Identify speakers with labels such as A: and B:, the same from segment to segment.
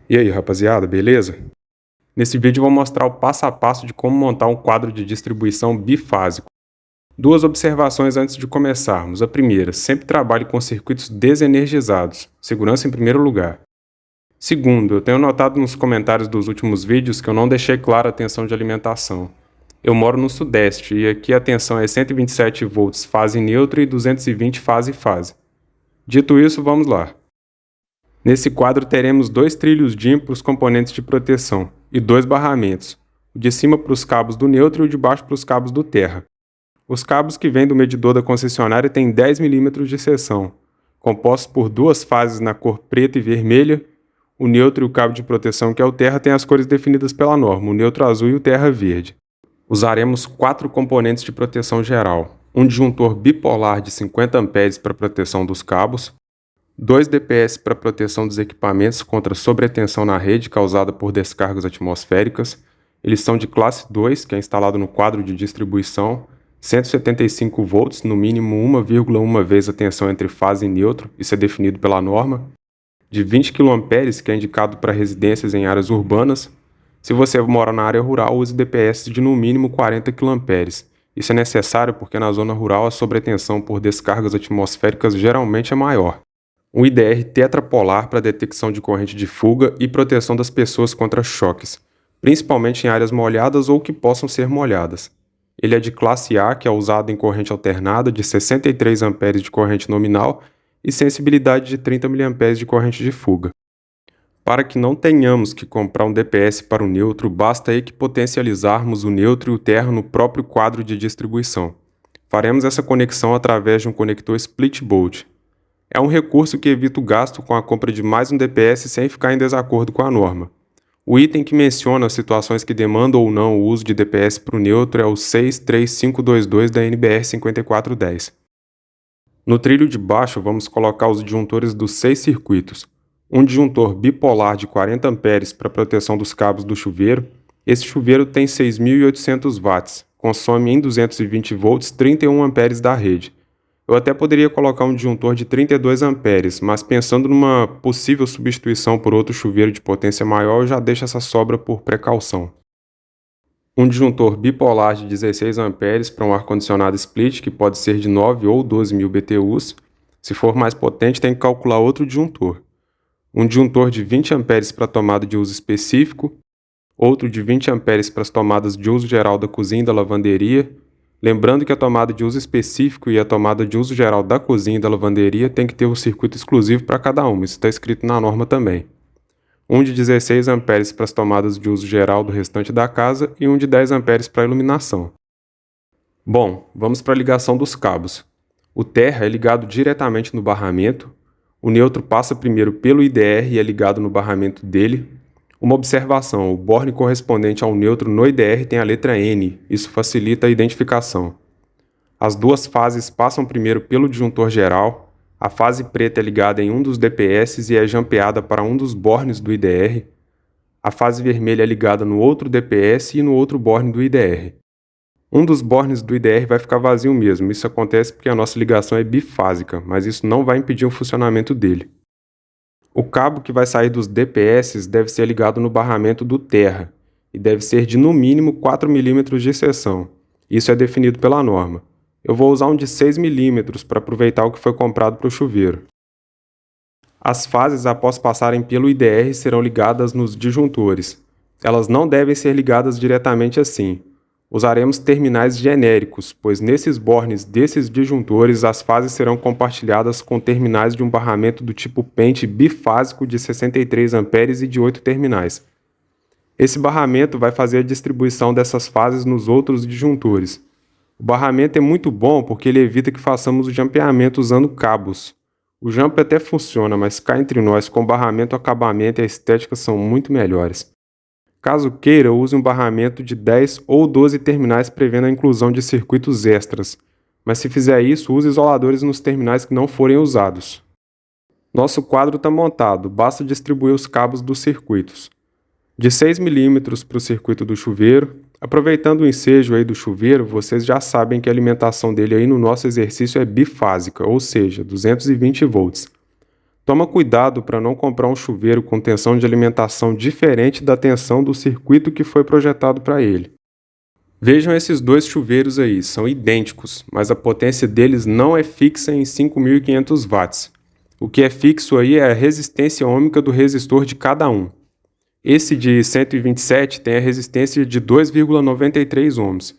A: E aí, rapaziada, beleza? Nesse vídeo eu vou mostrar o passo a passo de como montar um quadro de distribuição bifásico. Duas observações antes de começarmos. A primeira, sempre trabalhe com circuitos desenergizados, segurança em primeiro lugar. Segundo, eu tenho notado nos comentários dos últimos vídeos que eu não deixei clara a tensão de alimentação. Eu moro no Sudeste e aqui a tensão é 127 volts fase neutra e 220 fase-fase. Dito isso, vamos lá. Nesse quadro teremos dois trilhos DIN para os componentes de proteção e dois barramentos, o de cima para os cabos do neutro e o de baixo para os cabos do terra. Os cabos que vêm do medidor da concessionária têm 10 mm de seção, compostos por duas fases na cor preta e vermelha. O neutro e o cabo de proteção, que é o terra, têm as cores definidas pela norma, o neutro azul e o terra verde. Usaremos 4 componentes de proteção geral, um disjuntor bipolar de 50 A para proteção dos cabos, 2 DPS para proteção dos equipamentos contra sobretensão na rede causada por descargas atmosféricas. Eles são de classe 2, que é instalado no quadro de distribuição, 175 volts, no mínimo 1,1 vez a tensão entre fase e neutro, isso é definido pela norma. De 20 kA, que é indicado para residências em áreas urbanas. Se você mora na área rural, use DPS de no mínimo 40 kA. Isso é necessário porque na zona rural a sobretensão por descargas atmosféricas geralmente é maior. Um IDR tetrapolar para detecção de corrente de fuga e proteção das pessoas contra choques, principalmente em áreas molhadas ou que possam ser molhadas. Ele é de classe A, que é usado em corrente alternada de 63 A de corrente nominal e sensibilidade de 30 mA de corrente de fuga. Para que não tenhamos que comprar um DPS para o neutro, basta equipotencializarmos o neutro e o terra no próprio quadro de distribuição. Faremos essa conexão através de um conector split bolt. É um recurso que evita o gasto com a compra de mais um DPS sem ficar em desacordo com a norma. O item que menciona as situações que demandam ou não o uso de DPS para o neutro é o 63522 da NBR 5410. No trilho de baixo, vamos colocar os disjuntores dos 6 circuitos. Um disjuntor bipolar de 40 A para proteção dos cabos do chuveiro. Esse chuveiro tem 6.800 watts, consome em 220 volts 31 A da rede. Eu até poderia colocar um disjuntor de 32 A, mas pensando numa possível substituição por outro chuveiro de potência maior, eu já deixo essa sobra por precaução. Um disjuntor bipolar de 16 A para um ar-condicionado split, que pode ser de 9 ou 12.000 BTUs. Se for mais potente, tem que calcular outro disjuntor. Um disjuntor de 20 A para tomada de uso específico, outro de 20 A para as tomadas de uso geral da cozinha e da lavanderia. Lembrando que a tomada de uso específico e a tomada de uso geral da cozinha e da lavanderia tem que ter um circuito exclusivo para cada uma, isso está escrito na norma também. Um de 16 A para as tomadas de uso geral do restante da casa e um de 10 A para a iluminação. Bom, vamos para a ligação dos cabos. O terra é ligado diretamente no barramento, o neutro passa primeiro pelo IDR e é ligado no barramento dele. Uma observação, o borne correspondente ao neutro no IDR tem a letra N, isso facilita a identificação. As duas fases passam primeiro pelo disjuntor geral, a fase preta é ligada em um dos DPS e é jampeada para um dos bornes do IDR, a fase vermelha é ligada no outro DPS e no outro borne do IDR. Um dos bornes do IDR vai ficar vazio mesmo, isso acontece porque a nossa ligação é bifásica, mas isso não vai impedir o funcionamento dele. O cabo que vai sair dos DPS deve ser ligado no barramento do terra e deve ser de no mínimo 4 mm de seção. Isso é definido pela norma. Eu vou usar um de 6 mm para aproveitar o que foi comprado para o chuveiro. As fases após passarem pelo IDR serão ligadas nos disjuntores. Elas não devem ser ligadas diretamente assim. Usaremos terminais genéricos, pois nesses bornes desses disjuntores as fases serão compartilhadas com terminais de um barramento do tipo pente bifásico de 63 A e de 8 terminais. Esse barramento vai fazer a distribuição dessas fases nos outros disjuntores. O barramento é muito bom porque ele evita que façamos o jampeamento usando cabos. O jump até funciona, mas cá entre nós, com barramento, o acabamento e a estética são muito melhores. Caso queira, use um barramento de 10 ou 12 terminais prevendo a inclusão de circuitos extras, mas se fizer isso, use isoladores nos terminais que não forem usados. Nosso quadro está montado, basta distribuir os cabos dos circuitos. De 6 mm para o circuito do chuveiro. Aproveitando o ensejo aí do chuveiro, vocês já sabem que a alimentação dele aí no nosso exercício é bifásica, ou seja, 220 volts. Toma cuidado para não comprar um chuveiro com tensão de alimentação diferente da tensão do circuito que foi projetado para ele. Vejam esses dois chuveiros aí, são idênticos, mas a potência deles não é fixa em 5.500 watts. O que é fixo aí é a resistência ohmica do resistor de cada um. Esse de 127 tem a resistência de 2,93 ohms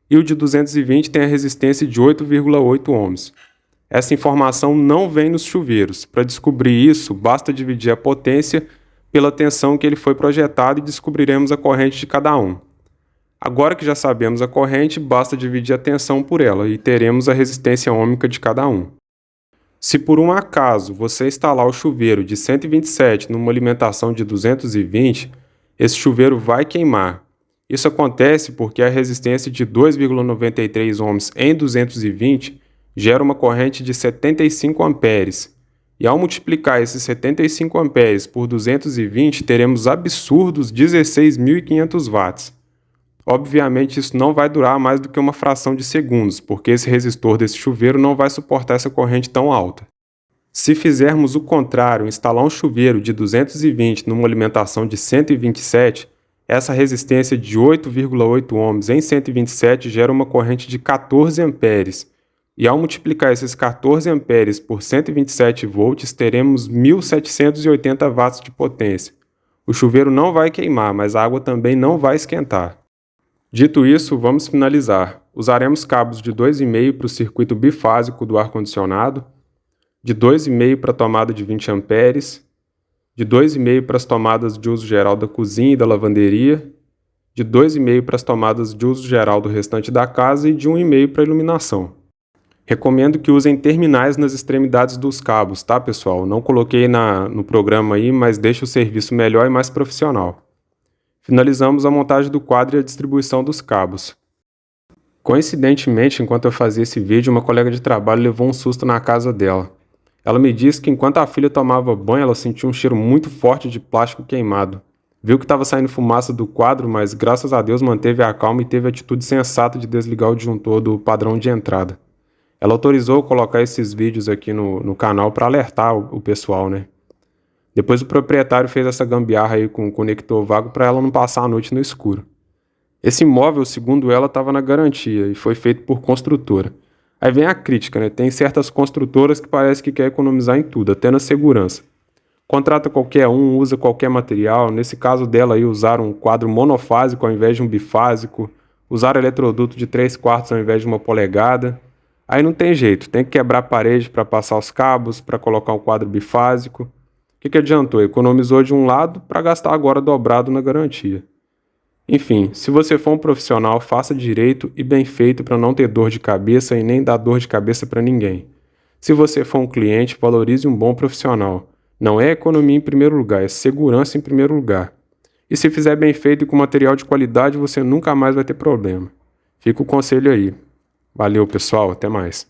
A: e o de 220 tem a resistência de 8,8 ohms. Essa informação não vem nos chuveiros. Para descobrir isso, basta dividir a potência pela tensão que ele foi projetado e descobriremos a corrente de cada um. Agora que já sabemos a corrente, basta dividir a tensão por ela e teremos a resistência ohmica de cada um. Se por um acaso você instalar o chuveiro de 127 numa alimentação de 220, esse chuveiro vai queimar. Isso acontece porque a resistência de 2,93 ohms em 220 gera uma corrente de 75 amperes. E ao multiplicar esses 75 amperes por 220, teremos absurdos 16.500 watts. Obviamente isso não vai durar mais do que uma fração de segundos, porque esse resistor desse chuveiro não vai suportar essa corrente tão alta. Se fizermos o contrário, instalar um chuveiro de 220 numa alimentação de 127, essa resistência de 8,8 ohms em 127 gera uma corrente de 14 amperes. E ao multiplicar esses 14 amperes por 127 volts, teremos 1.780 watts de potência. O chuveiro não vai queimar, mas a água também não vai esquentar. Dito isso, vamos finalizar. Usaremos cabos de 2,5 para o circuito bifásico do ar-condicionado, de 2,5 para a tomada de 20 amperes, de 2,5 para as tomadas de uso geral da cozinha e da lavanderia, de 2,5 para as tomadas de uso geral do restante da casa e de 1,5 para a iluminação. Recomendo que usem terminais nas extremidades dos cabos, tá, pessoal? Não coloquei no programa aí, mas deixa o serviço melhor e mais profissional. Finalizamos a montagem do quadro e a distribuição dos cabos. Coincidentemente, enquanto eu fazia esse vídeo, uma colega de trabalho levou um susto na casa dela. Ela me disse que enquanto a filha tomava banho, ela sentiu um cheiro muito forte de plástico queimado. Viu que estava saindo fumaça do quadro, mas graças a Deus manteve a calma e teve a atitude sensata de desligar o disjuntor do padrão de entrada. Ela autorizou colocar esses vídeos aqui no canal para alertar o pessoal, né? Depois o proprietário fez essa gambiarra aí com o conector vago para ela não passar a noite no escuro. Esse imóvel, segundo ela, estava na garantia e foi feito por construtora. Aí vem a crítica, né? Tem certas construtoras que parece que quer economizar em tudo, até na segurança. Contrata qualquer um, usa qualquer material. Nesse caso dela aí, usaram um quadro monofásico ao invés de um bifásico, usaram eletroduto de 3/4 ao invés de 1 polegada. Aí não tem jeito, tem que quebrar a parede para passar os cabos, para colocar um quadro bifásico. O que adiantou? Economizou de um lado para gastar agora dobrado na garantia. Enfim, se você for um profissional, faça direito e bem feito para não ter dor de cabeça e nem dar dor de cabeça para ninguém. Se você for um cliente, valorize um bom profissional. Não é economia em primeiro lugar, é segurança em primeiro lugar. E se fizer bem feito e com material de qualidade, você nunca mais vai ter problema. Fica o conselho aí. Valeu, pessoal. Até mais.